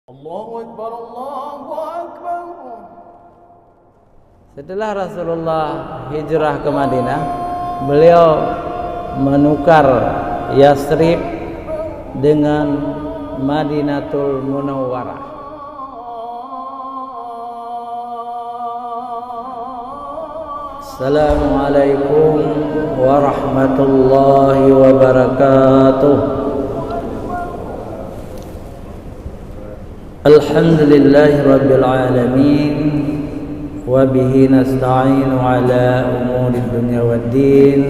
Allahu Akbar, Allahu Akbar. Setelah Rasulullah hijrah ke Madinah, beliau menukar Yasrib dengan Madinatul Munawwarah. Assalamualaikum warahmatullahi wabarakatuh. Alhamdulillahi rabbil alamin, wa bihi nasta'inu ala umuri dunya waddin.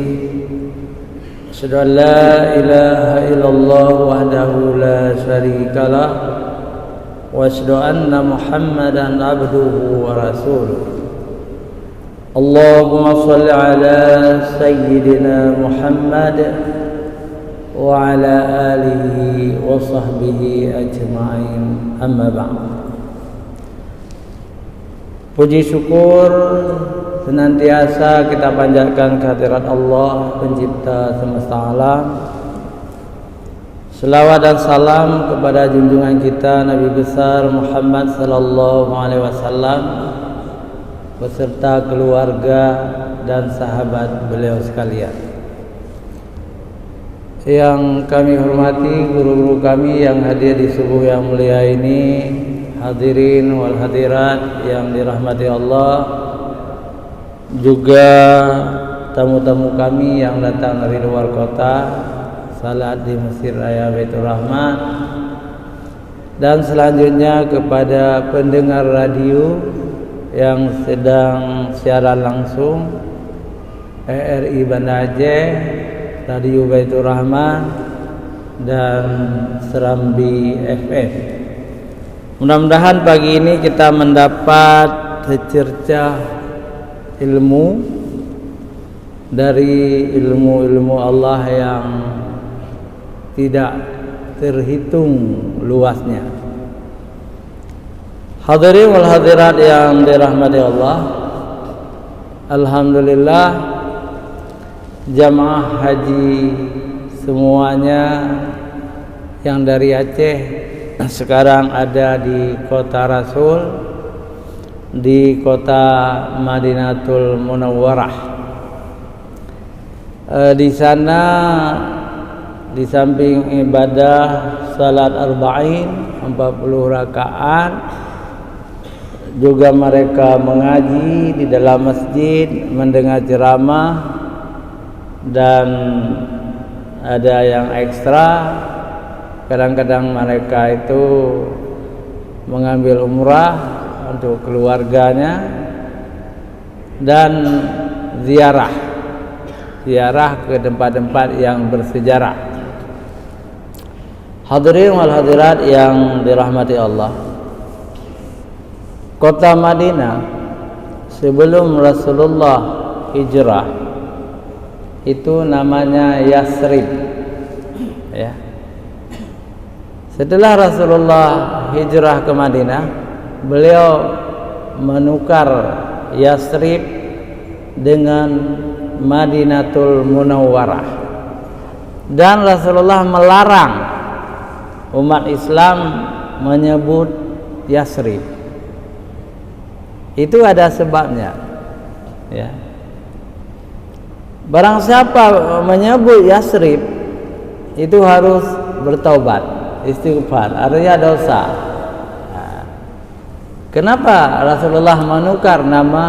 Asyhadu an la ilaha illallah wahdahu la syarikalah, wa asyhadu anna Muhammadan abduhu wa rasuluh. Allahumma shalli ala sayyidina Muhammad wa ala alihi wa sahbihi ajma'in, amma ba'd. Puji syukur senantiasa kita panjatkan kehadirat Allah, pencipta semesta alam. Selawat dan salam kepada junjungan kita Nabi besar Muhammad sallallahu alaihi wasallam beserta keluarga dan sahabat beliau sekalian. Yang kami hormati guru-guru kami yang hadir di subuh yang mulia ini, hadirin wal hadirat yang dirahmati Allah, juga tamu-tamu kami yang datang dari luar kota salat di Masjid Raya Baitur Rahman, dan selanjutnya kepada pendengar radio yang sedang siaran langsung RRI Banda Aceh, Radio Baitur Rahman, dan Serambi FM. Mudah-mudahan pagi ini kita mendapat secercah ilmu dari ilmu-ilmu Allah yang tidak terhitung luasnya. Hadirin wal hadirat yang dirahmati Allah, alhamdulillah jamaah haji semuanya yang dari Aceh sekarang ada di kota Rasul, di kota Madinatul Munawwarah. Di sana di samping ibadah salat arba'in 40 rakaat, juga mereka mengaji di dalam masjid, mendengar ceramah, dan ada yang ekstra. Kadang-kadang mereka itu mengambil umrah untuk keluarganya dan ziarah ke tempat-tempat yang bersejarah. Hadirin wal hadirat yang dirahmati Allah, kota Madinah sebelum Rasulullah hijrah itu namanya Yasrib, ya. Setelah Rasulullah hijrah ke Madinah, beliau menukar Yasrib dengan Madinatul Munawwarah, dan Rasulullah melarang umat Islam menyebut Yasrib. Itu ada sebabnya, ya. Barang siapa menyebut Yasrib itu harus bertaubat, istighfar, artinya dosa. Kenapa Rasulullah menukar nama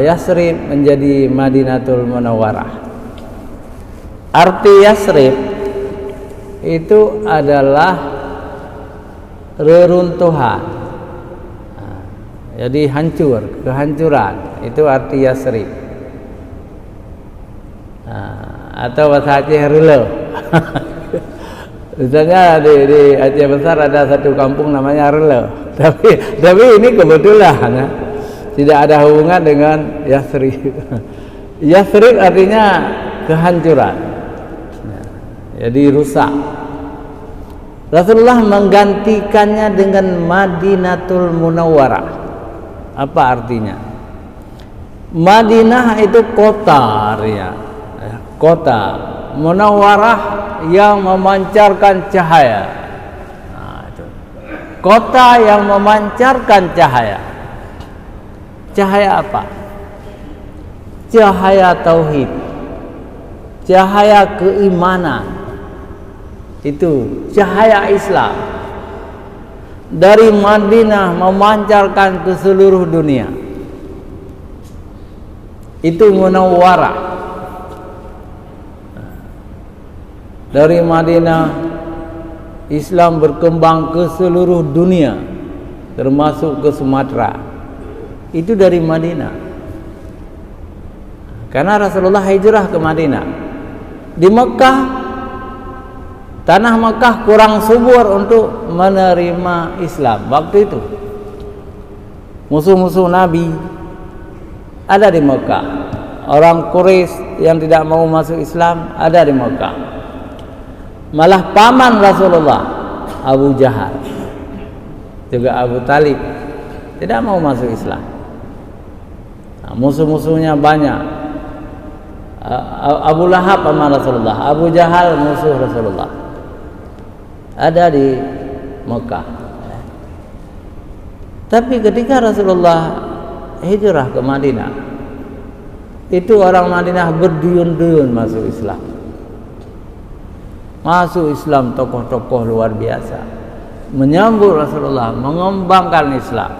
Yasrib menjadi Madinatul Munawwarah? Arti Yasrib itu adalah reruntuhan, jadi hancur, kehancuran, itu arti Yasrib. Atau bahasa Aceh rele. Misalnya di Aceh besar ada satu kampung namanya Rele, tapi ini kebetulan ya, tidak ada hubungan dengan Yasrib. Yasrib artinya kehancuran, jadi rusak. Rasulullah menggantikannya dengan Madinatul Munawwarah. Apa artinya? Madinah itu kota, ya, kota. Munawwarah yang memancarkan cahaya. Nah, itu. kota yang memancarkan cahaya. Cahaya apa? Cahaya tauhid, cahaya keimanan. Itu cahaya Islam. Dari Madinah memancarkan ke seluruh dunia. Itu Munawwarah. Dari Madinah Islam berkembang ke seluruh dunia, termasuk ke Sumatera. Itu dari Madinah. Karena Rasulullah hijrah ke Madinah. Di Mekah, tanah Mekah kurang subur untuk menerima Islam waktu itu. Musuh-musuh Nabi ada di Mekah. Orang Quraisy yang tidak mau masuk Islam ada di Mekah. Malah paman Rasulullah, Abu Jahal, juga Abu Talib, tidak mau masuk Islam. Musuh-musuhnya banyak. Abu Lahab paman Rasulullah, Abu Jahal musuh Rasulullah, ada di Mekah. Tapi ketika Rasulullah hijrah ke Madinah, itu orang Madinah berduyun-duyun masuk Islam. Masuk Islam tokoh-tokoh luar biasa, menyambut Rasulullah, mengembangkan Islam.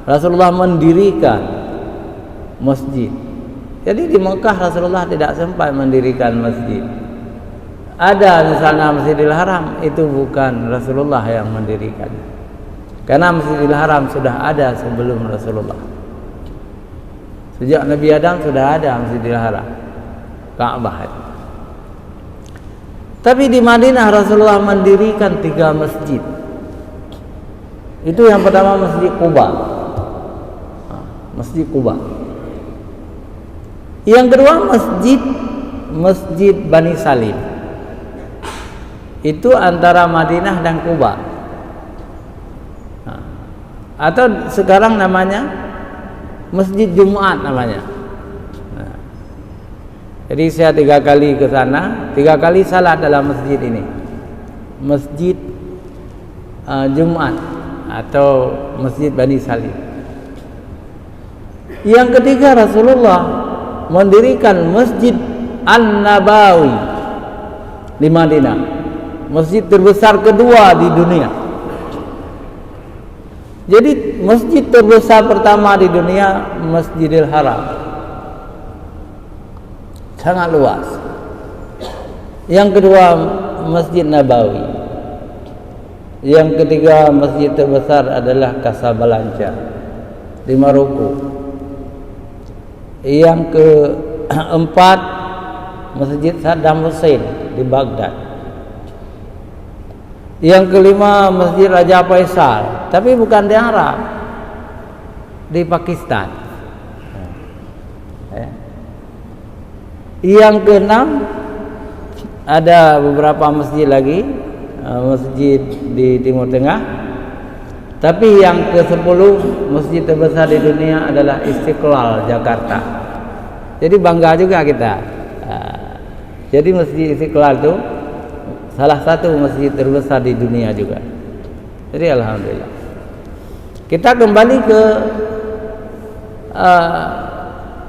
Rasulullah mendirikan masjid. Jadi di Mekah Rasulullah tidak sempat mendirikan masjid. Ada misalnya Masjidil Haram, itu bukan Rasulullah yang mendirikan. Karena Masjidil Haram sudah ada sebelum Rasulullah. Sejak Nabi Adam sudah ada Masjidil Haram, Ka'bah. Tapi di Madinah Rasulullah mendirikan 3 masjid. Itu yang pertama Masjid Quba. Masjid Quba. Yang kedua Masjid Bani Salim. Itu antara Madinah dan Quba. Atau sekarang namanya Masjid Jumat namanya. Jadi saya 3 kali ke sana, 3 kali salat dalam masjid ini. Masjid Jumat atau Masjid Bani Salim. Yang ketiga Rasulullah mendirikan Masjid An-Nabawi di Madinah, masjid terbesar kedua di dunia. Jadi masjid terbesar pertama di dunia Masjidil Haram, sangat luas. Yang kedua Masjid Nabawi. Yang ketiga masjid terbesar adalah Casablanca di Maroko. Yang keempat Masjid Saddam Hussein di Baghdad. Yang kelima Masjid Raja Faisal, tapi bukan di Arab, di Pakistan. Yang keenam ada beberapa masjid lagi, masjid di Timur Tengah. Tapi yang ke-10 masjid terbesar di dunia adalah Istiqlal Jakarta. Jadi bangga juga kita. Jadi Masjid Istiqlal itu salah satu masjid terbesar di dunia juga. Jadi alhamdulillah. Kita kembali ke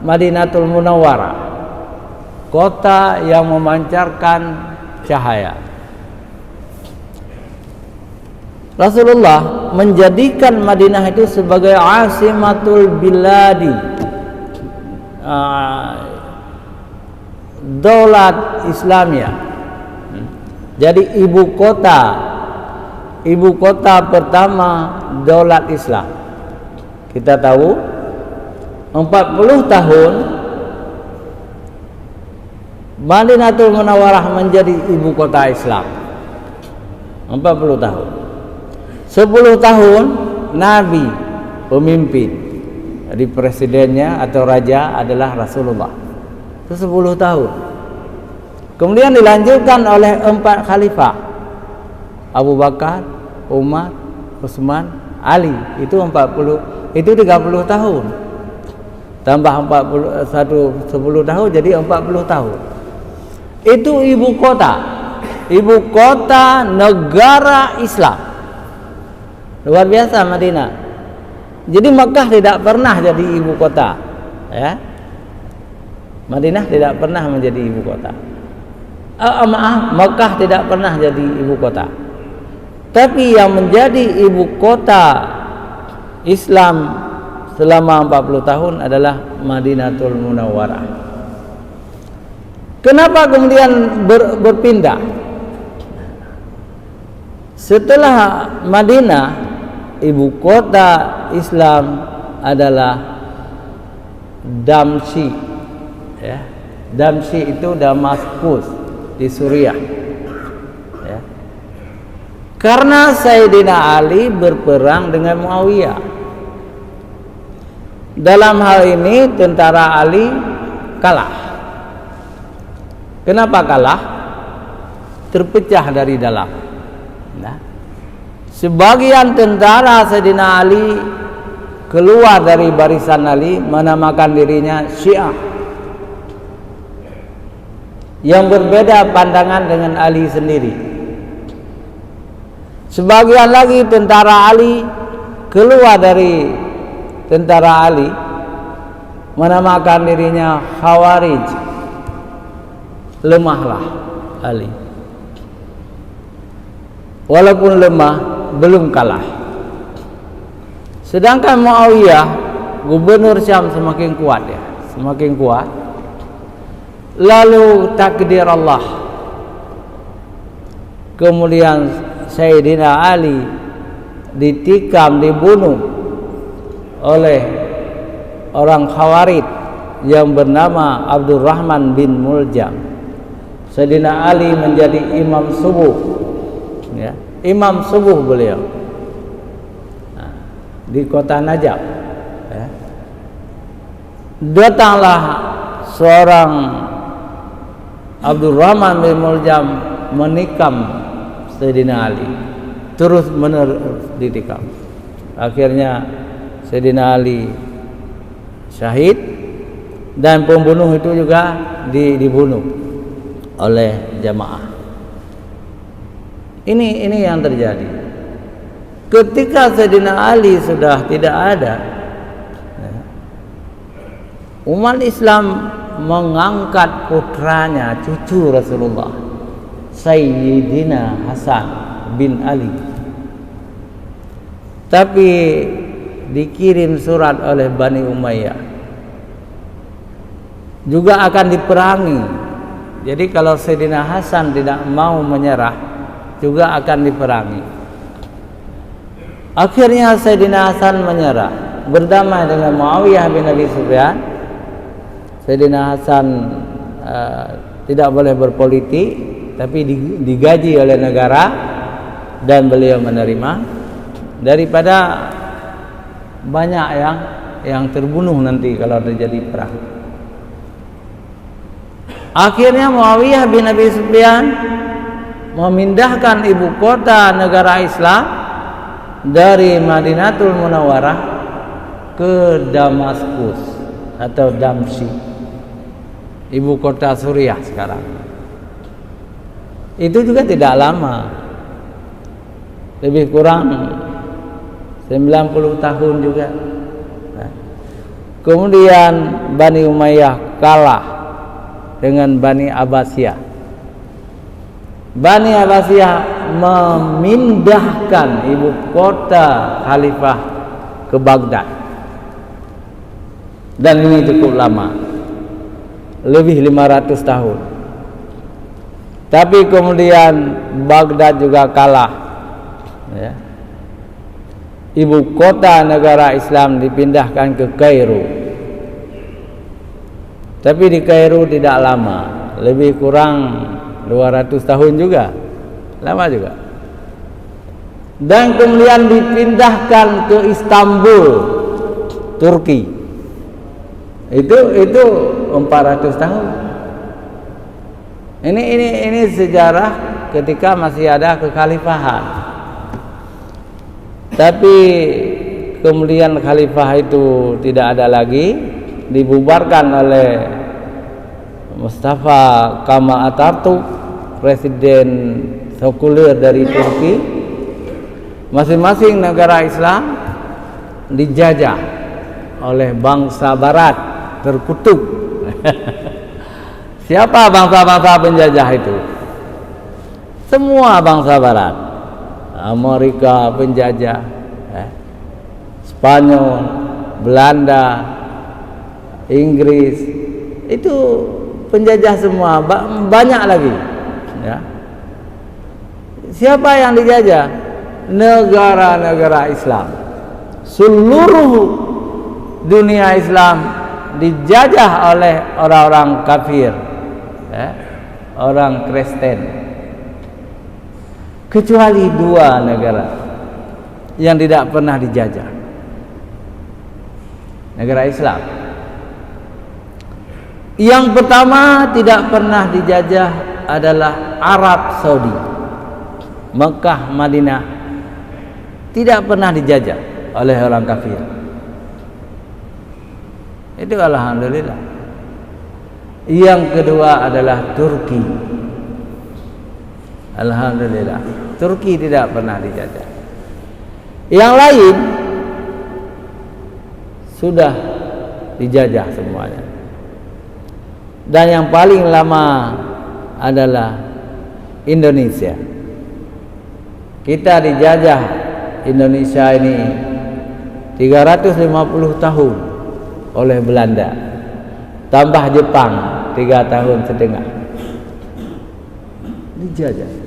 Madinatul Munawwarah, kota yang memancarkan cahaya. Rasulullah menjadikan Madinah itu sebagai asimatul biladi, daulat Islamiyah. Jadi ibu kota pertama daulat Islam. Kita tahu 40 tahun Madinatul Munawwarah menjadi ibu kota Islam. 40 tahun. 10 tahun Nabi pemimpin, jadi presidennya atau raja adalah Rasulullah. Itu 10 tahun. Kemudian dilanjutkan oleh 4 khalifah, Abu Bakar, Umar, Utsman, Ali. Itu 30 tahun. Tambah 10 tahun jadi 40 tahun. Itu ibu kota negara Islam. Luar biasa Madinah. Jadi Mekah tidak pernah jadi ibu kota, ya. Madinah tidak pernah menjadi ibu kota. Mekah tidak pernah jadi ibu kota. Tapi yang menjadi ibu kota Islam selama 40 tahun adalah Madinatul Munawwarah. Kenapa kemudian berpindah? Setelah Madinah, ibu kota Islam adalah Damsyik, ya. Damsyik itu Damaskus di Suriah, ya. Karena Sayyidina Ali berperang dengan Muawiyah. Dalam hal ini tentara Ali kalah. Kenapa kalah? Terpecah dari dalam. Nah, sebagian tentara Sayyidina Ali keluar dari barisan Ali, menamakan dirinya Syiah, yang berbeda pandangan dengan Ali sendiri. Sebagian lagi tentara Ali keluar dari tentara Ali, menamakan dirinya Khawarij, lemahlah Ali. Walaupun lemah, belum kalah. Sedangkan Muawiyah, gubernur Syam, semakin kuat, ya, semakin kuat. Lalu takdir Allah, kemudian Sayyidina Ali ditikam, dibunuh oleh orang Khawarij yang bernama Abdurrahman bin Muljam. Sayyidina Ali menjadi imam subuh, ya, imam subuh beliau, nah, di kota Najaf, ya. Datanglah seorang Abdurrahman bin Muljam menikam Sayyidina Ali, terus menerus ditikam. Akhirnya Sayyidina Ali syahid, dan pembunuh itu juga dibunuh oleh jamaah. Ini yang terjadi. Ketika Sayyidina Ali sudah tidak ada, umat Islam mengangkat putranya, cucu Rasulullah, Sayyidina Hasan bin Ali. Tapi dikirim surat oleh Bani Umayyah, juga akan diperangi. Jadi kalau Sayyidina Hasan tidak mau menyerah, juga akan diperangi. Akhirnya Sayyidina Hasan menyerah, berdamai dengan Muawiyah bin Abi Sufyan. Sayyidina Hasan tidak boleh berpolitik, tapi digaji oleh negara, dan beliau menerima, daripada banyak yang terbunuh nanti kalau terjadi perang. Akhirnya Muawiyah bin Abi Sufyan memindahkan ibu kota negara Islam dari Madinatul Munawwarah ke Damaskus atau Damsyik, ibu kota Suriah sekarang. Itu juga tidak lama, lebih kurang 90 tahun juga. Nah, kemudian Bani Umayyah kalah dengan Bani Abbasiyah. Bani Abbasiyah memindahkan ibu kota khalifah ke Baghdad, dan ini cukup lama, lebih 500 tahun. Tapi kemudian Baghdad juga kalah, ya. Ibu kota negara Islam dipindahkan ke Kairo. Tapi di Kairo tidak lama, lebih kurang 200 tahun juga, lama juga. Dan kemudian dipindahkan ke Istanbul, Turki. Itu 400 tahun. Ini sejarah ketika masih ada kekhalifahan. Tapi kemudian khalifah itu tidak ada lagi, dibubarkan oleh Mustafa Kemal Atatürk, presiden sekuler dari Turki. masing-masing negara Islam dijajah oleh bangsa barat terkutuk. Siapa bangsa-bangsa penjajah itu? Semua bangsa barat. Amerika penjajah, Spanyol, Belanda, Inggris, itu penjajah semua, banyak lagi, ya. Siapa yang dijajah? Negara-negara Islam. Seluruh dunia Islam dijajah oleh orang-orang kafir, ya, orang Kristen. Kecuali 2 negara yang tidak pernah dijajah. Negara Islam. Yang pertama tidak pernah dijajah adalah Arab Saudi. Mekah, Madinah tidak pernah dijajah oleh orang kafir. Itu alhamdulillah. Yang kedua adalah Turki. Alhamdulillah, Turki tidak pernah dijajah. Yang lain sudah dijajah semuanya. Dan yang paling lama adalah Indonesia. Kita dijajah Indonesia ini 350 tahun oleh Belanda. Tambah Jepang 3 tahun setengah. Dijajah.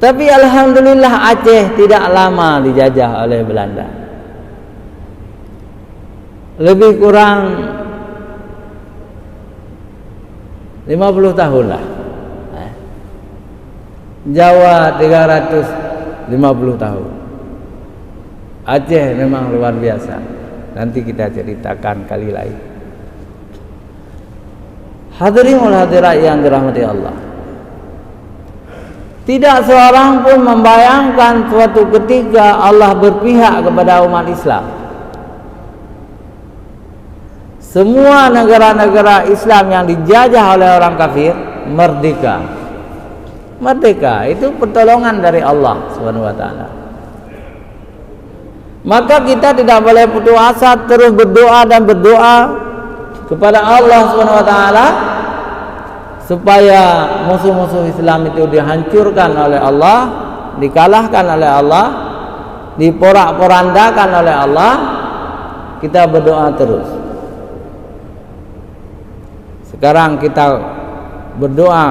Tapi alhamdulillah Aceh tidak lama dijajah oleh Belanda. Lebih kurang 50 tahun lah. Jawa 350 tahun. Aceh memang luar biasa. Nanti kita ceritakan kali lain. Hadirin wal hadirat yang dirahmati Allah. Tidak seorang pun membayangkan suatu ketika Allah berpihak kepada umat Islam. Semua negara-negara Islam yang dijajah oleh orang kafir merdeka. Merdeka itu pertolongan dari Allah Subhanahu wa taala. Maka kita tidak boleh putus asa, terus berdoa dan berdoa kepada Allah Subhanahu wa taala supaya musuh-musuh Islam itu dihancurkan oleh Allah, dikalahkan oleh Allah, diporak-porandakan oleh Allah. Kita berdoa terus. Sekarang kita berdoa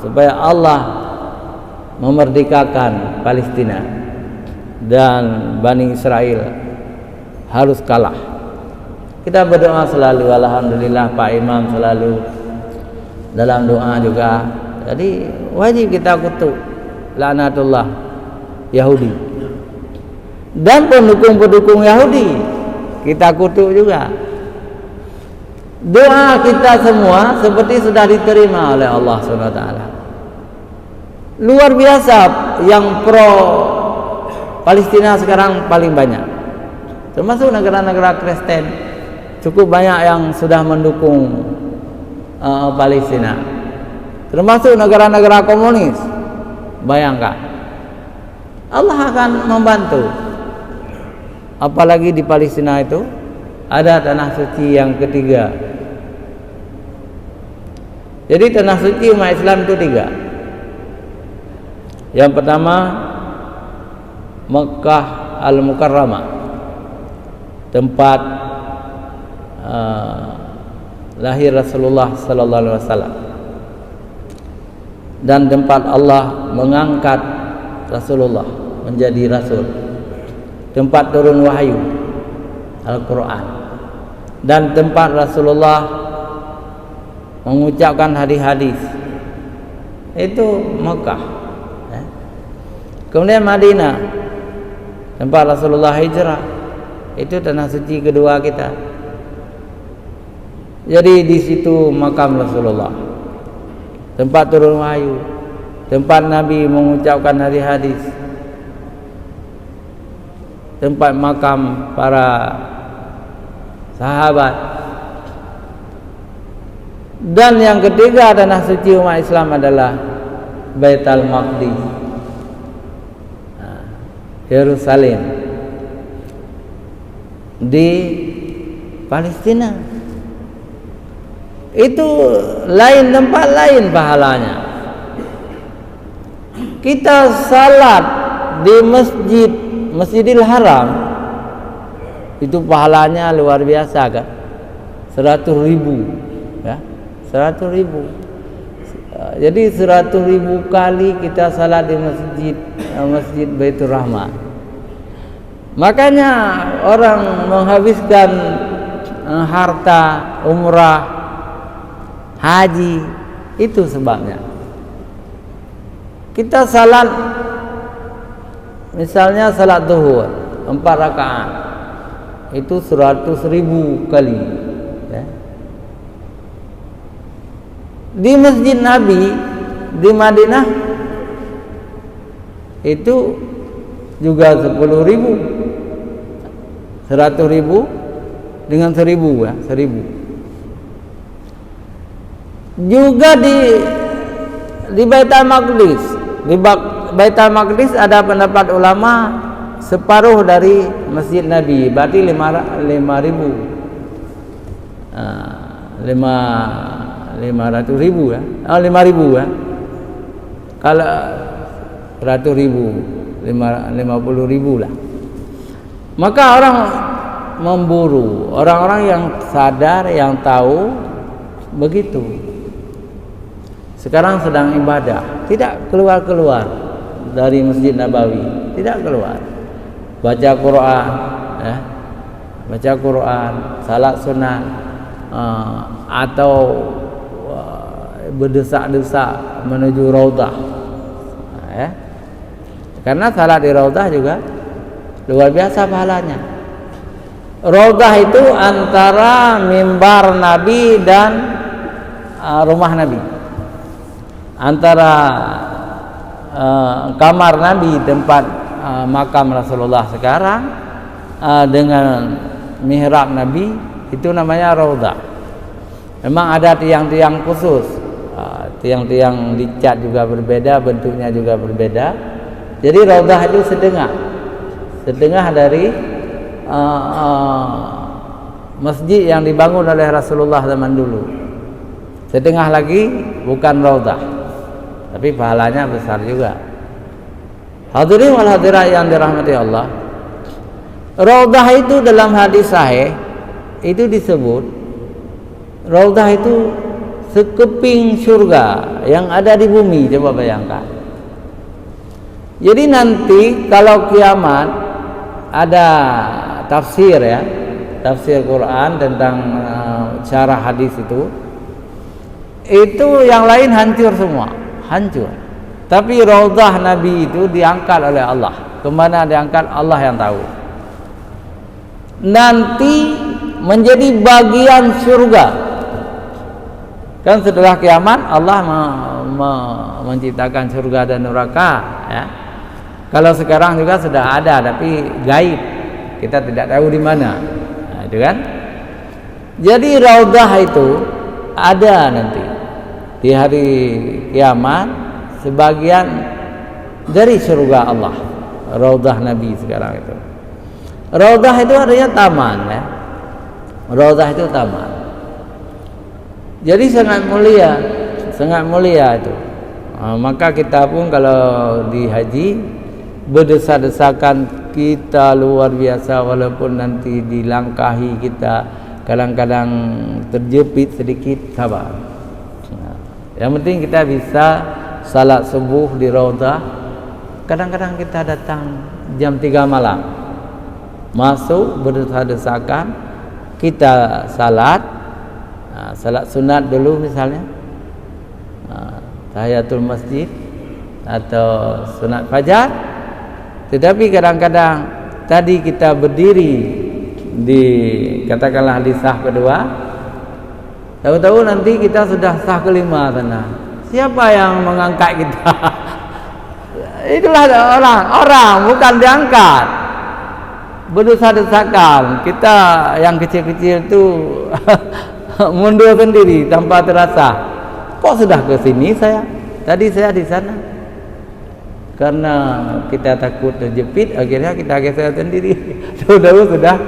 supaya Allah memerdekakan Palestina dan Bani Israel harus kalah. Kita berdoa selalu, alhamdulillah Pak Imam selalu dalam doa juga. Jadi wajib kita kutuk laknatullah Yahudi dan pendukung-pendukung Yahudi kita kutuk juga. Doa kita semua seperti sudah diterima oleh Allah SWT. Luar biasa, yang pro Palestina sekarang paling banyak, termasuk negara-negara Kristen. Cukup banyak yang sudah mendukung Palestina, termasuk negara-negara komunis. Bayangkan, Allah akan membantu. Apalagi di Palestina itu ada tanah suci yang ketiga. Jadi tanah suci umat Islam itu 3. Yang pertama Mekah Al-Mukarramah, tempat lahir Rasulullah sallallahu alaihi wasallam, dan tempat Allah mengangkat Rasulullah menjadi rasul, tempat turun wahyu Al-Quran, dan tempat Rasulullah mengucapkan hadis-hadis. Itu Mekah. Kemudian Madinah, tempat Rasulullah hijrah, itu tanah suci kedua kita. Jadi di situ makam Rasulullah, tempat turun wahyu, tempat Nabi mengucapkan hadis-hadis, tempat makam para sahabat. Dan yang ketiga tanah suci umat Islam adalah Baitul Maqdis. Yerusalem di Palestina. Itu lain tempat, lain pahalanya. Kita salat di Masjidil Haram, itu pahalanya luar biasa kan, 100.000 ya, 100.000. Jadi 100.000 kali kita salat di Masjid Baitur Rahman. Makanya orang menghabiskan harta umrah, haji, itu sebabnya. Kita salat, misalnya salat zuhur 4 rakaat, itu 100.000 kali ya. Di Masjid Nabi di Madinah itu juga 10.000, 100.000 dengan 1.000 ya, 1.000. Juga di Baitul Maqdis, di Baitul Maqdis ada pendapat ulama separuh dari Masjid Nabi, berarti 5.000 500.000 ya, 5.000 ya. Kalau 100.000, 50.000 lah. Maka orang memburu, orang-orang yang sadar, yang tahu begitu. Sekarang sedang ibadah, tidak keluar dari Masjid Nabawi, tidak keluar. Baca Quran, ya. Baca Quran, salat sunat, atau berdesak-desak menuju Raudhah, ya. Karena salat di Raudhah juga luar biasa pahalanya. Raudhah itu antara mimbar Nabi dan rumah Nabi, antara kamar Nabi, tempat makam Rasulullah sekarang, dengan mihrab Nabi, itu namanya Raudhah. Memang ada tiang-tiang khusus, tiang-tiang dicat juga berbeda, bentuknya juga berbeda. Jadi Raudhah itu setengah dari masjid yang dibangun oleh Rasulullah zaman dulu. Setengah lagi bukan Raudhah, tapi pahalanya besar juga. Hadirin wal hadirat yang dirahmati Allah, Raudhah itu dalam hadis sahih itu disebut, Raudhah itu sekeping surga yang ada di bumi. Coba bayangkan. Jadi nanti kalau kiamat ada tafsir ya, tafsir Quran tentang syarah hadis itu yang lain hancur semua, hancur. Tapi Raudhah Nabi itu diangkat oleh Allah. Kemana diangkat, Allah yang tahu. Nanti menjadi bagian surga. Kan setelah kiamat Allah menciptakan surga dan neraka ya. Kalau sekarang juga sudah ada, tapi gaib, kita tidak tahu di mana. Nah, itu kan. Jadi Raudhah itu ada nanti di hari kiamat, sebagian dari surga Allah. Raudhah Nabi sekarang itu. Raudhah itu artinya taman ya. Raudhah itu taman. Jadi sangat mulia itu. Maka kita pun kalau di haji berdesak-desakan kita luar biasa, walaupun nanti dilangkahi kita, kadang-kadang terjepit sedikit, sabar. Yang penting kita bisa salat subuh di Raudhah. Kadang-kadang kita datang jam 3 malam, masuk berdesak-desakan, kita salat sunat dulu misalnya, tahiyatul masjid atau sunat fajar. Tetapi kadang-kadang tadi kita berdiri di, katakanlah di sah kedua, tahu-tahu nanti kita sudah sah kelima sana. Siapa yang mengangkat kita? Itulah orang bukan diangkat. Berdesak-desakan, kita yang kecil-kecil itu mundur sendiri tanpa terasa. Kok sudah ke sini saya? Tadi saya di sana. Karena kita takut terjepit, akhirnya kita geser sendiri. Tahu-tahu sudah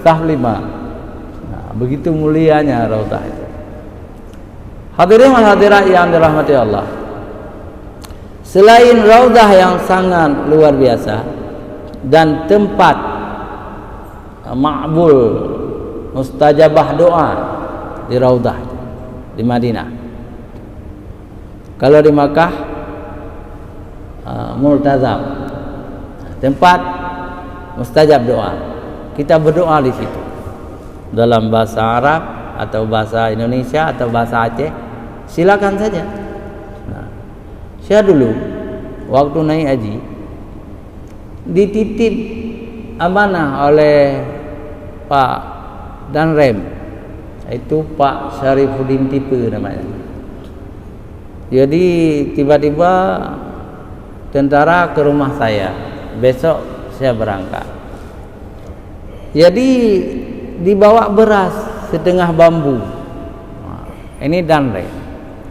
saf 5. Nah, begitu mulianya raudhah itu. Hadirin wal hadirat yang dirahmati Allah. Selain raudhah yang sangat luar biasa dan tempat ma'bul mustajabah doa di raudhah di Madinah. Kalau di Makkah multazam, tempat mustajab doa. Kita berdoa di situ dalam bahasa Arab atau bahasa Indonesia atau bahasa Aceh, silakan saja. Nah, saya dulu waktu naik haji dititip amanah oleh Pak Danrem, itu Pak Syarifuddin Tipe namanya. Jadi tiba-tiba tentara ke rumah saya, besok saya berangkat. Jadi dibawa beras setengah bambu. Nah, ini Danrem.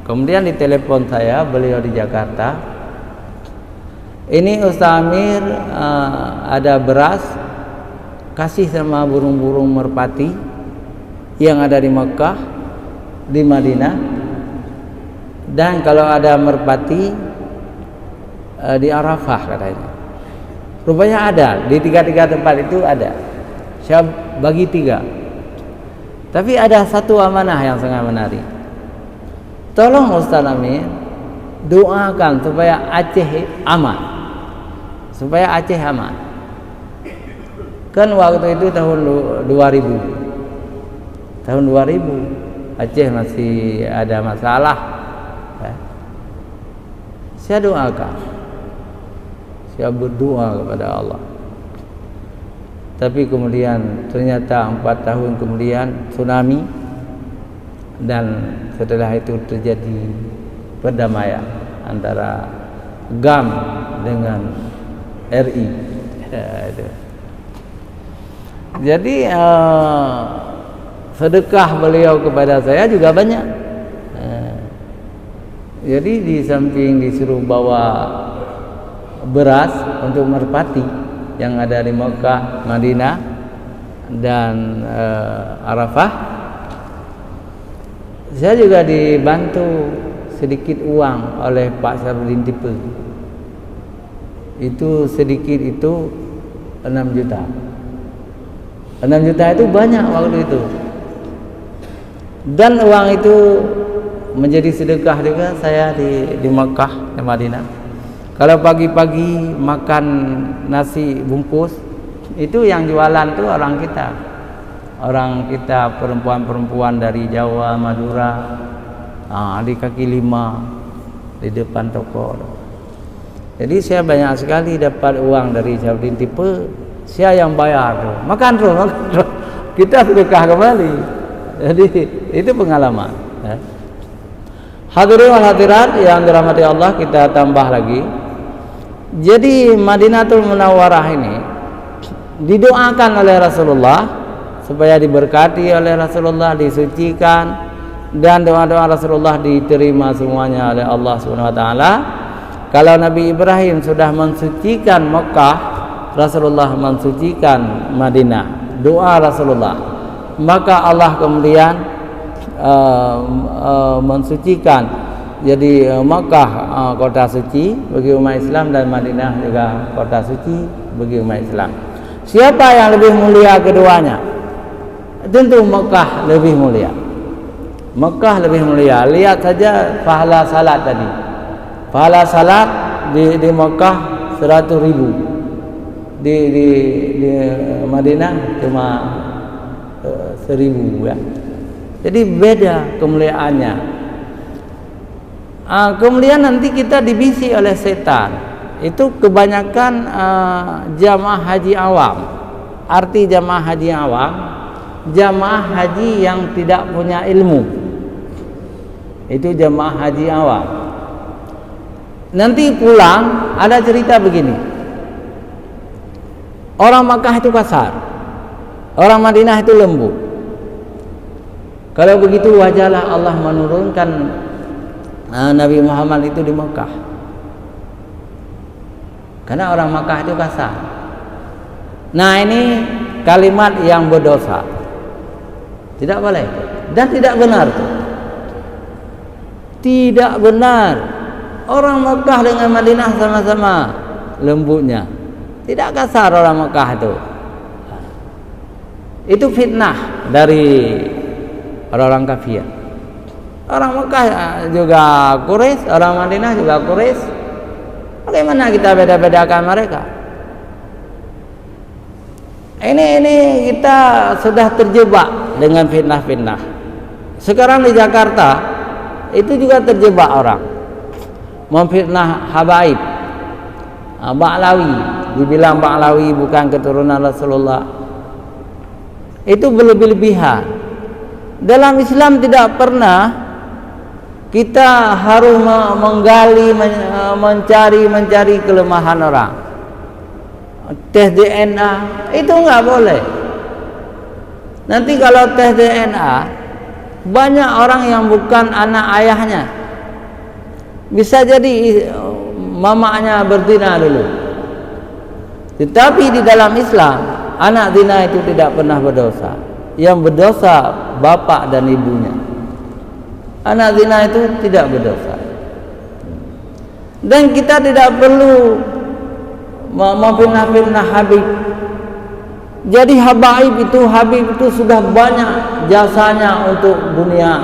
Kemudian ditelepon saya, beliau di Jakarta. Ini Ustaz Amir, ada beras, kasih sama burung-burung merpati yang ada di Mekah, di Madinah, dan kalau ada merpati di Arafah katanya. Rupanya ada di tiga tempat itu ada. Saya bagi 3. Tapi ada satu amanah yang sangat menarik. Tolong Ustaz Amir doakan supaya Aceh aman. Supaya Aceh aman. Kan waktu itu tahun 2000. Tahun 2000 Aceh masih ada masalah. Ya. Saya doakan. Saya berdoa kepada Allah. Tapi kemudian ternyata 4 tahun kemudian tsunami, dan setelah itu terjadi perdamaian antara GAM dengan RI. Jadi sedekah beliau kepada saya juga banyak. Jadi di samping disuruh bawa beras untuk merpati yang ada di Mekah, Madinah, dan Arafah, saya juga dibantu sedikit uang oleh Pak Syarifuddin Tipe. Itu sedikit itu 6 juta. 6 juta itu banyak waktu itu. Dan uang itu menjadi sedekah juga saya di Mekah, di Madinah. Kalau pagi-pagi makan nasi bungkus, itu yang jualan tuh orang kita. Orang kita perempuan-perempuan dari Jawa, Madura, di kaki 5 di depan toko. Jadi saya banyak sekali dapat uang dari Syarifuddin Tipe, saya yang bayar tuh. Makan terus. Kita sedekah kembali. Jadi itu pengalaman. Ya. Hadirin wal hadirat yang dirahmati Allah, kita tambah lagi. Jadi Madinatul Munawwarah ini didoakan oleh Rasulullah supaya diberkati oleh Rasulullah, disucikan, dan doa-doa Rasulullah diterima semuanya oleh Allah Subhanahu wa taala. Kalau Nabi Ibrahim sudah mensucikan Mekah, Rasulullah mensucikan Madinah, doa Rasulullah. Maka Allah kemudian mensucikan. Jadi Makkah kota suci bagi umat Islam, dan Madinah juga kota suci bagi umat Islam. Siapa yang lebih mulia keduanya? Tentu Makkah lebih mulia. Makkah lebih mulia. Lihat saja pahala salat tadi. Pahala salat di Makkah 100.000. Di Madinah cuma 1.000 ya. Jadi beda kemuliaannya. Kemudian nanti kita dibisi oleh setan. Itu kebanyakan jamaah haji awam. Arti jamaah haji awam, jamaah haji yang tidak punya ilmu. Itu jamaah haji awam. Nanti pulang ada cerita begini. Orang Makkah itu kasar, orang Madinah itu lembut. Kalau begitu wajarlah Allah menurunkan Nabi Muhammad itu di Mekah. Karena orang Makkah itu kasar. Nah, ini kalimat yang berdosa. Tidak boleh dan tidak benar tuh. Tidak benar. Orang Makkah dengan Madinah sama-sama lembutnya. Tidak kasar orang Makkah itu. Itu fitnah dari orang-orang kafir. Orang Makkah juga Quraisy, orang Madinah juga Quraisy. Bagaimana kita beda-bedakan mereka? Ini kita sudah terjebak dengan fitnah-fitnah. Sekarang di Jakarta itu juga terjebak orang memfitnah habaib, Ba'lawi, dibilang Ba'lawi bukan keturunan Rasulullah. Itu berlebih-lebihan. Dalam Islam tidak pernah kita harus menggali, mencari kelemahan orang. Tes DNA itu nggak boleh. Nanti kalau tes DNA banyak orang yang bukan anak ayahnya. Bisa jadi mamanya berzina dulu. Tetapi di dalam Islam anak zina itu tidak pernah berdosa. Yang berdosa bapak dan ibunya. Anak zina itu tidak berdosa. Dan kita tidak perlu memfitnah-fitnah Habib. Jadi Habib itu sudah banyak jasanya untuk dunia,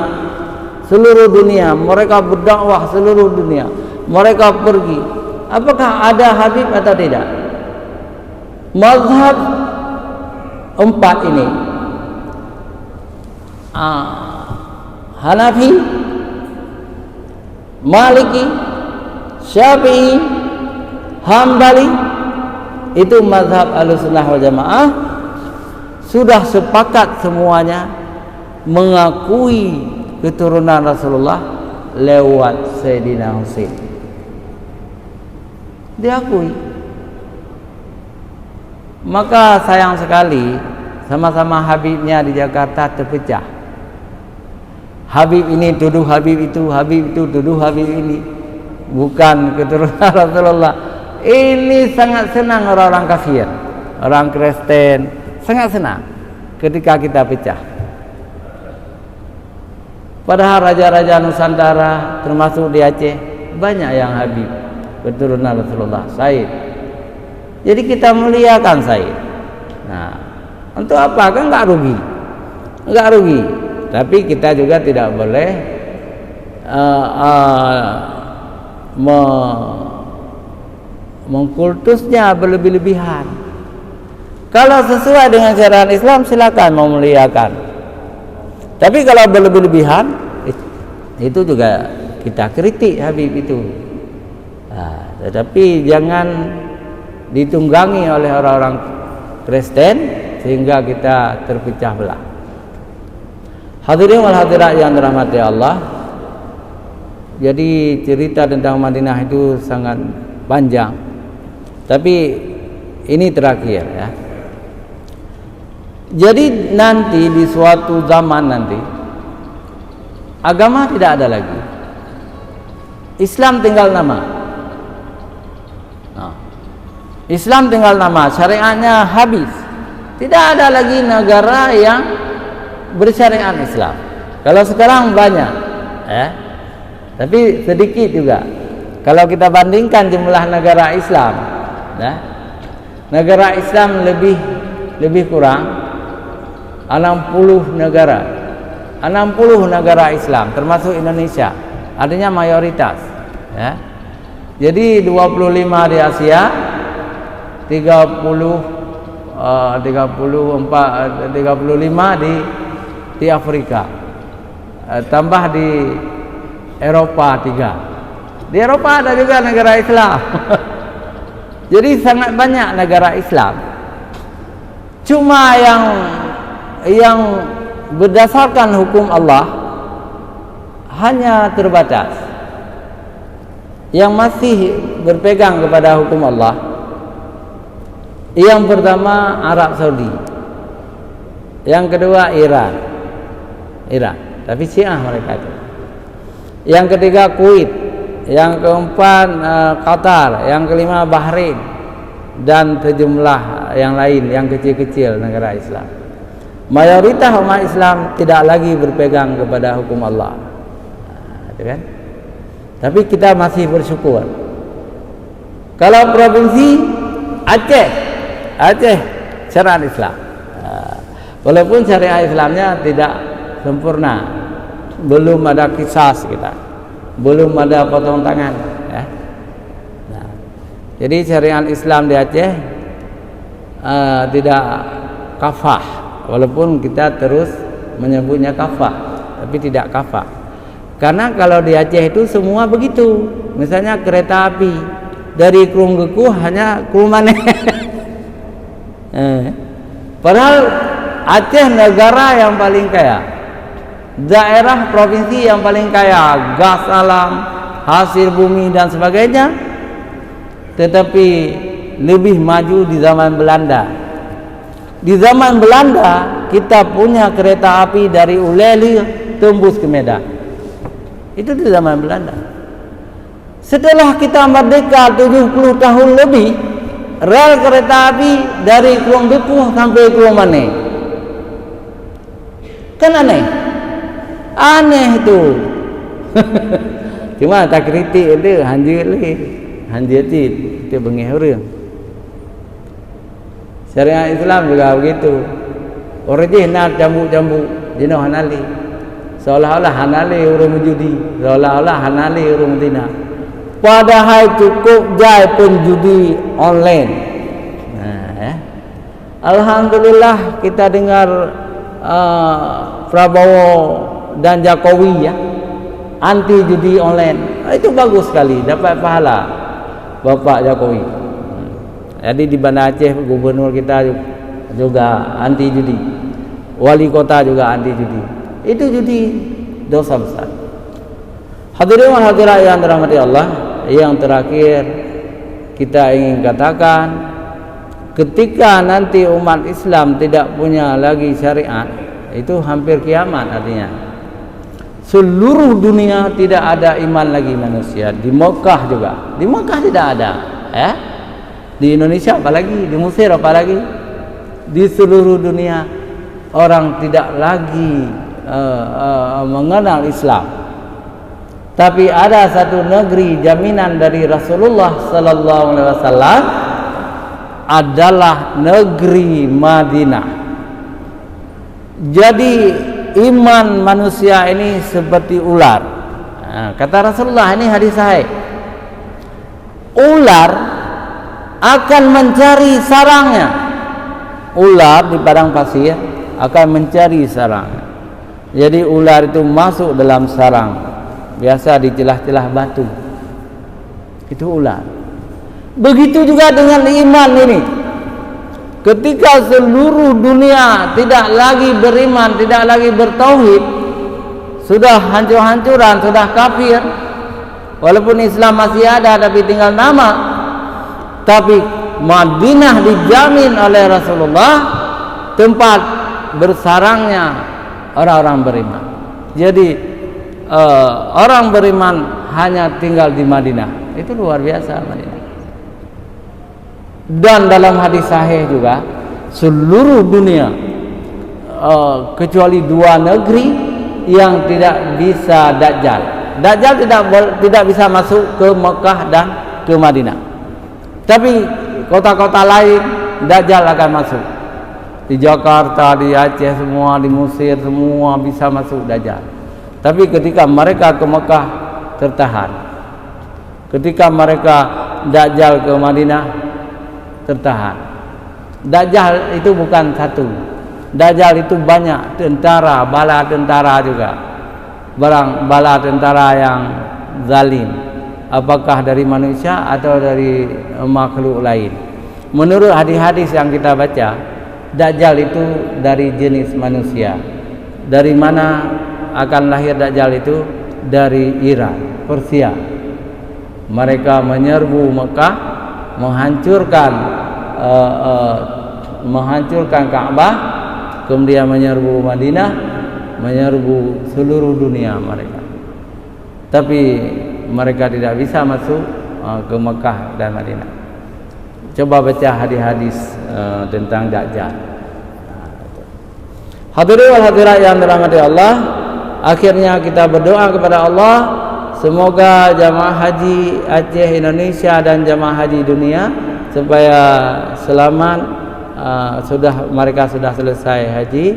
seluruh dunia. Mereka berdakwah seluruh dunia. Mereka pergi. Apakah ada Habib atau tidak? Mazhab 4 ini, Hanafi, Maliki, Syafi'i, Hambali, itu mazhab Ahlussunnah wal Jamaah sudah sepakat semuanya mengakui keturunan Rasulullah lewat Sayyidina Husain. Diakui. Maka sayang sekali sama-sama Habibnya di Jakarta terpecah. Habib ini tuduh Habib itu tuduh Habib ini. Bukan keturunan Rasulullah. Ini sangat senang orang-orang kafir, orang Kristen, sangat senang ketika kita pecah. Padahal raja-raja Nusantara termasuk di Aceh banyak yang Habib keturunan Rasulullah, Said. Jadi kita muliakan Said. Nah, untuk apa? Kan enggak rugi. Tapi kita juga tidak boleh mengkultusnya berlebih-lebihan. Kalau sesuai dengan syariat Islam silakan memuliakan. Tapi kalau berlebih-lebihan itu juga kita kritik Habib itu. Nah, tetapi jangan ditunggangi oleh orang-orang Kristen sehingga kita terpecah belah. Hadirin wal hadirat yang dirahmati Allah. Jadi cerita tentang Madinah itu sangat panjang. Tapi ini terakhir ya. Jadi nanti di suatu zaman nanti agama tidak ada lagi. Islam tinggal nama. Nah, Islam tinggal nama, syariatnya habis. Tidak ada lagi negara yang bersyariat Islam. Kalau sekarang banyak ya. Tapi sedikit juga. Kalau kita bandingkan jumlah negara Islam, nah, negara Islam lebih kurang 60 negara. 60 negara Islam termasuk Indonesia. Artinya mayoritas, ya. Jadi 25 di Asia, 35 di Afrika. Tambah di Eropa 3. Di Eropa ada juga negara Islam. Jadi sangat banyak negara Islam. Cuma yang berdasarkan hukum Allah hanya terbatas. Yang masih berpegang kepada hukum Allah, yang pertama Arab Saudi, yang kedua Iran, tapi Syiah mereka itu. Yang ketiga Kuwait, yang keempat Qatar, yang kelima Bahrain, dan sejumlah yang lain yang kecil-kecil negara Islam. Mayoritas umat Islam tidak lagi berpegang kepada hukum Allah, kan? Tapi kita masih bersyukur. Kalau provinsi Aceh syariat Islam, walaupun syariat Islamnya tidak sempurna, belum ada qisas kita, belum ada potong tangan, ya. Nah, jadi syariat Islam di Aceh tidak kafah, walaupun kita terus menyebutnya kafah, tapi tidak kafah. Karena kalau di Aceh itu semua begitu. Misalnya kereta api dari Krunggeku hanya Krumane. Padahal Aceh negara yang paling kaya, daerah provinsi yang paling kaya, gas alam, hasil bumi dan sebagainya, tetapi lebih maju di zaman Belanda. Di zaman Belanda kita punya kereta api dari Uleli tembus ke Medan. Itu di zaman Belanda. Setelah kita merdeka 70 tahun lebih, rel kereta api dari Krunggeku sampai Krumane. Kan aneh. Aneh itu. Cuma tak kritik itu hanjir itu bengih orang. Syariat Islam juga begitu. Original jambu-jambu dino hanali. Seolah-olah hanali urung judi, seolah-olah hanali urung tina. Padahal cukup jai pun judi online. Nah, Alhamdulillah kita dengar Prabowo dan Jokowi, ya, anti judi online. Itu bagus sekali, dapat pahala Bapak Jokowi. Jadi di Banda Aceh gubernur kita juga anti judi, wali kota juga anti judi. Itu judi dosa besar. Hadirin wa hadirat yang dirahmati Allah, yang terakhir kita ingin katakan, ketika nanti umat Islam tidak punya lagi syariat, itu hampir kiamat artinya. Seluruh dunia tidak ada iman lagi manusia. Di Mekah juga. Di Mekah tidak ada, ya. Di Indonesia apalagi, di Mesir apalagi. Di seluruh dunia orang tidak lagi mengenal Islam. Tapi ada satu negeri jaminan dari Rasulullah sallallahu alaihi wasallam, adalah negeri Madinah. Jadi iman manusia ini seperti ular. Nah, kata Rasulullah, ini hadis sahih. Ular akan mencari sarangnya. Ular di padang pasir akan mencari sarangnya. Jadi ular itu masuk dalam sarang, biasa di celah-celah batu. Itu ular. Begitu juga dengan iman ini. Ketika seluruh dunia tidak lagi beriman, tidak lagi bertauhid, sudah hancur-hancuran, sudah kafir. Walaupun Islam masih ada tapi tinggal nama. Tapi Madinah dijamin oleh Rasulullah tempat bersarangnya orang-orang beriman. Jadi orang beriman hanya tinggal di Madinah. Itu luar biasa Madinah. Dan dalam hadis sahih juga, seluruh dunia kecuali dua negeri yang tidak bisa Dajjal. Dajjal tidak bisa masuk ke Mekah dan ke Madinah. Tapi kota-kota lain Dajjal akan masuk. Di Jakarta, di Aceh semua, di Mesir semua bisa masuk Dajjal. Tapi ketika mereka ke Mekah tertahan. Ketika mereka Dajjal ke Madinah tertahan. Dajjal itu bukan satu. Dajjal itu banyak tentara, bala tentara juga. Bala tentara yang zalim. Apakah dari manusia atau dari makhluk lain. Menurut hadis-hadis yang kita baca, Dajjal itu dari jenis manusia. Dari mana akan lahir Dajjal itu? Dari Iran, Persia. Mereka menyerbu Mekah, menghancurkan Ka'bah, kemudian menyerbu Madinah, menyerbu seluruh dunia mereka. Tapi mereka tidak bisa masuk ke Mekah dan Madinah. Coba baca hadis-hadis tentang Dajjal. Hadirin wal hadirat yang dirahmati Allah, akhirnya kita berdoa kepada Allah, semoga jamaah haji Aceh Indonesia dan jamaah haji dunia supaya selamat, mereka sudah selesai haji,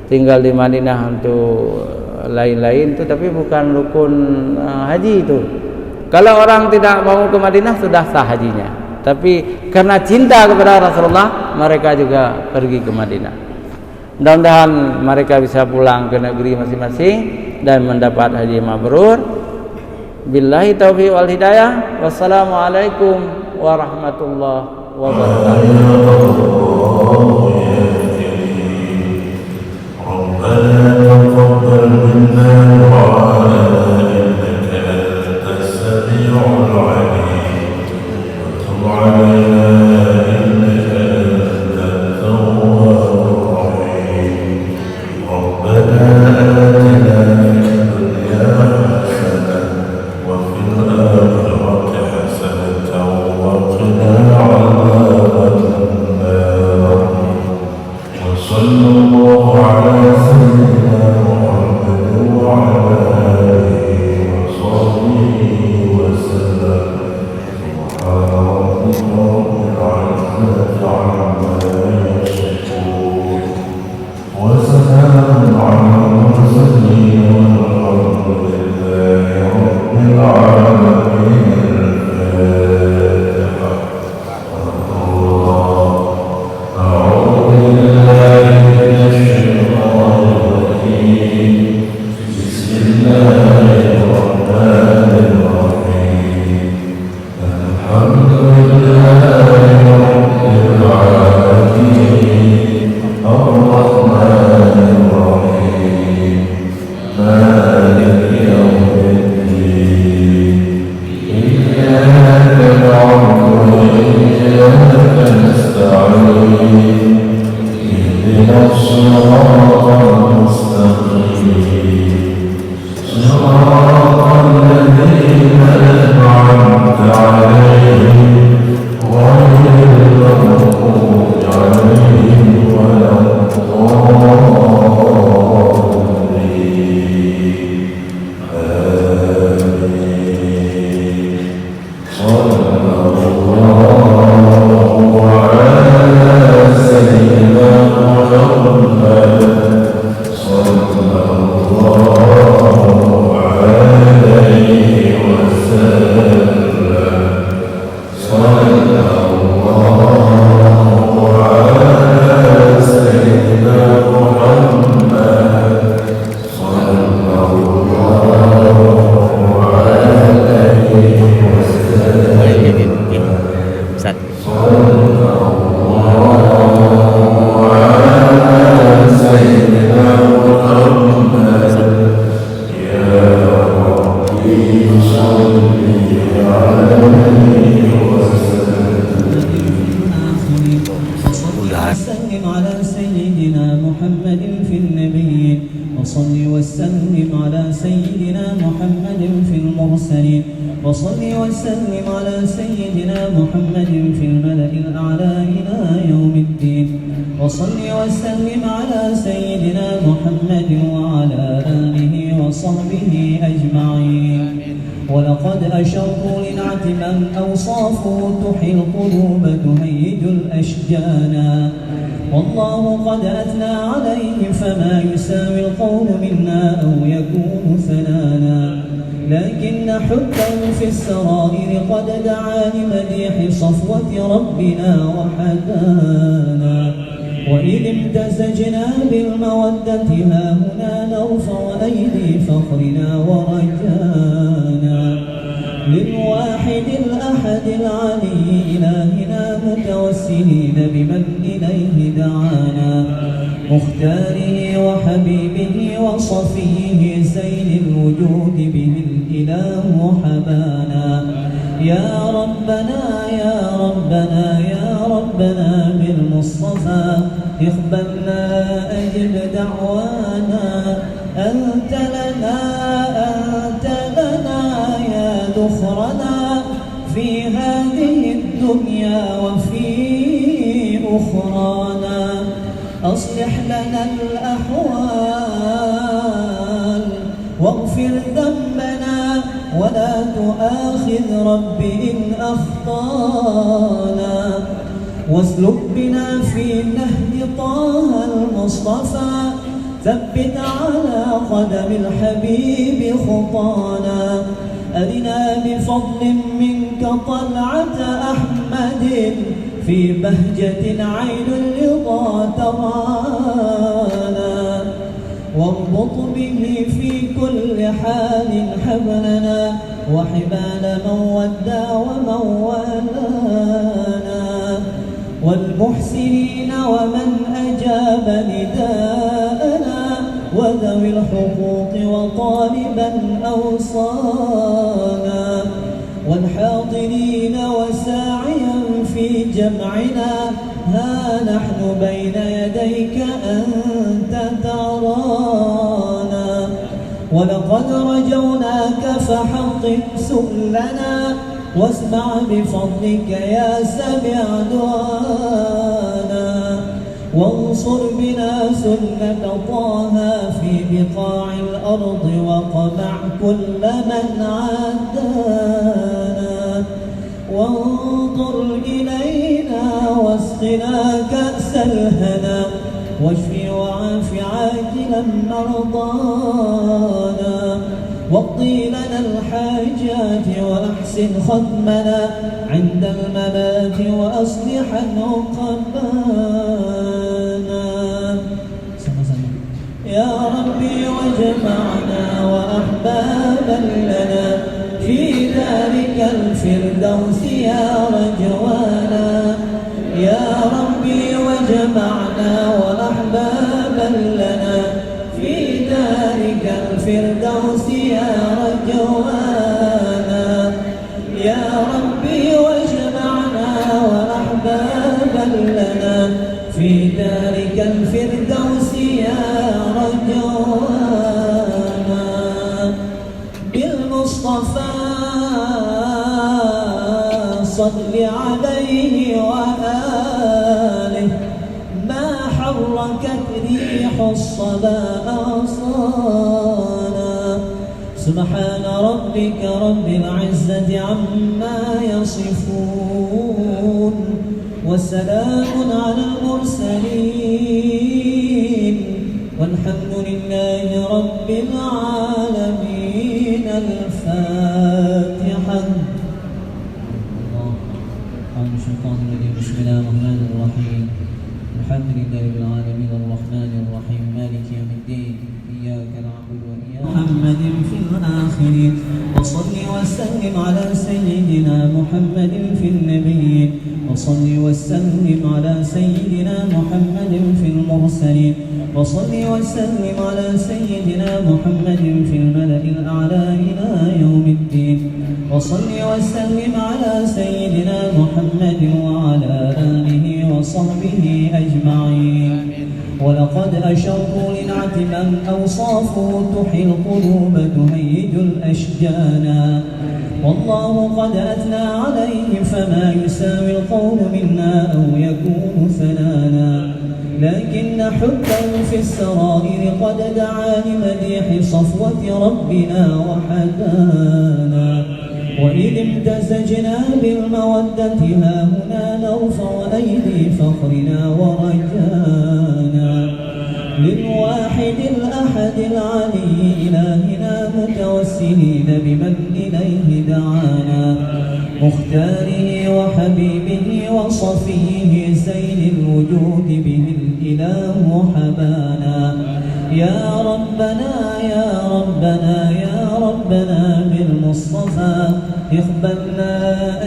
tinggal di Madinah untuk lain-lain itu, tapi bukan rukun haji itu. Kalau orang tidak mau ke Madinah sudah sah hajinya, tapi karena cinta kepada Rasulullah mereka juga pergi ke Madinah. Mudah-mudahan mereka bisa pulang ke negeri masing-masing dan mendapat haji mabrur. Billahi taufiq wal hidayah. Wassalamualaikum warahmatullahi wabarakatuh. في هذه الدنيا وفي ذكرانا أصلح لنا الأحوال واغفر ذنبنا ولا تؤاخذ رب إن أخطانا واسلك بنا في نهج طه المصطفى ثبت على قدم الحبيب خطانا أرنا بفضل منك طلعة أحمد في بهجة عين الرضا ترانا واربط به في كل حال حبلنا وحبال من ودى ومن والانا والمحسنين ومن أجاب نداءنا وذوي الحقوق وطالبا أوصانا والحاضرين وساعيا في جمعنا ها نحن بين يديك أنت ترانا ولقد رجوناك فحقق سؤلنا واسمع بفضلك يا سميع دعانا وانصر بنا سنة طه في بقاع الأرض وقمع كل من عادانا وانظر إلينا واسقنا كأس الهنا واشفي وعاف عاجلا مرضانا واقضي لنا الحاجات وأحسن ختمنا عند الممات وأصلحا عقبانا يا ربي واجمعنا وأحبابا لنا في ذلك الفردوس يا رجوانا يا ربي واجمعنا وأحبابا لنا في ذلك الفردوس يا رجوانا يا ربي واجمعنا وأحبابا لنا في ذلك الفردوس يا رجوانا بالمصطفى صل عليه وآله ما حركت ريح الصبا أغصانا سبحان ربك رب العزة عما يصفون وسلام على المرسلين والحمد لله رب العالمين الفاتحة بسم الله الرحمن الرحيم الحمد لله رب العالمين الرحمن الرحيم مالك يوم الدين إياك نعبد وإياك محمد في الآخرين وصل وسلم على سيدنا محمد في النبيين وصل وسلم على سيدنا محمد في المرسلين وصل وسلم على سيدنا محمد في الملأ الأعلى إلى يوم الدين وصل وسلم على سيدنا محمد وعلى آله وصحبه أجمعين ولقد أشروا لنعت من أوصافه تحيي القلوب تهيج الأشجانا والله قد أثنى عليه فما يساوي القول منا أو يكون ثنانا لكن حبا في السرائر قد دعا لمديح صفوة ربنا وحدانا وإذ امتزجنا بالمودة ها هنا نرفع أيدي فخرنا ورجانا للواحد الأحد العلي إلهنا متوسلين بمن إليه دعانا مختاره وحبيبه وصفيه سيد الوجود به الإله حبانا يا ربنا يا ربنا يا ربنا بالمصطفى اقبلنا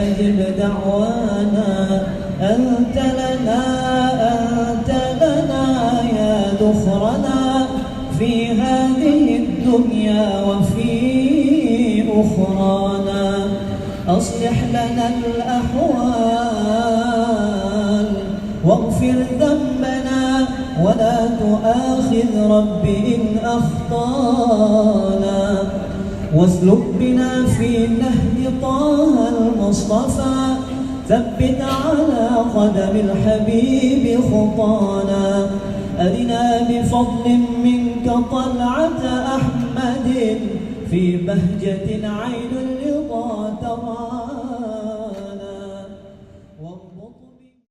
أجب دعوانا أنت لنا يا ذخرنا في هذه الدنيا وفي أخرانا أصلح لنا الأحوال واغفر ذنبنا ولا تؤاخذ رب إن أخطانا واسلك بنا في نهج طه المصطفى ثبت على قدم الحبيب خطانا أرنا بفضل منك طلعة أحمد في بهجة عين الرضا ترى